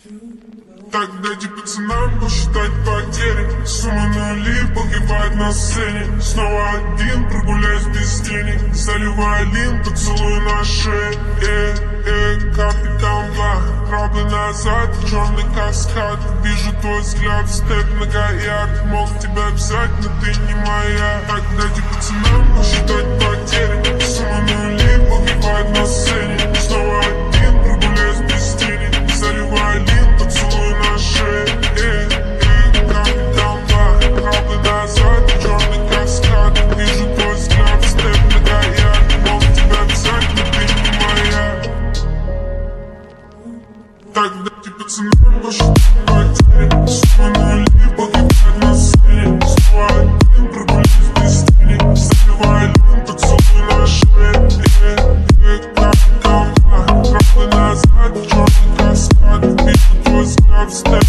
Так дайте пацанам посчитать потери. Сумма нули погибает на сцене. Снова один, прогуляюсь без денег. Заливаю лин, поцелуй на шее. Капли камла, правда назад, черный каскад. Вижу твой взгляд, степ многоярд. Мог тебя взять, но ты не моя. Так дайте пацанам посчитать потери. Сумма нули погибает на сцене. Снова один, прогуляюсь без денег. Заливаю лин, поцелуй на шее. Капли камла, правда назад, черный каскад. Вижу твой взгляд, степ многоярд. Мог тебя взять, но ты не моя. Так дайте пацанам посчитать потери. Сумма нули погибает на сцене. Снова один, прогуляюсь без денег. Заливаю лин, поцелуй на шее. Капли камла, правда назад, черный каскад. Вижу твой взгляд, степ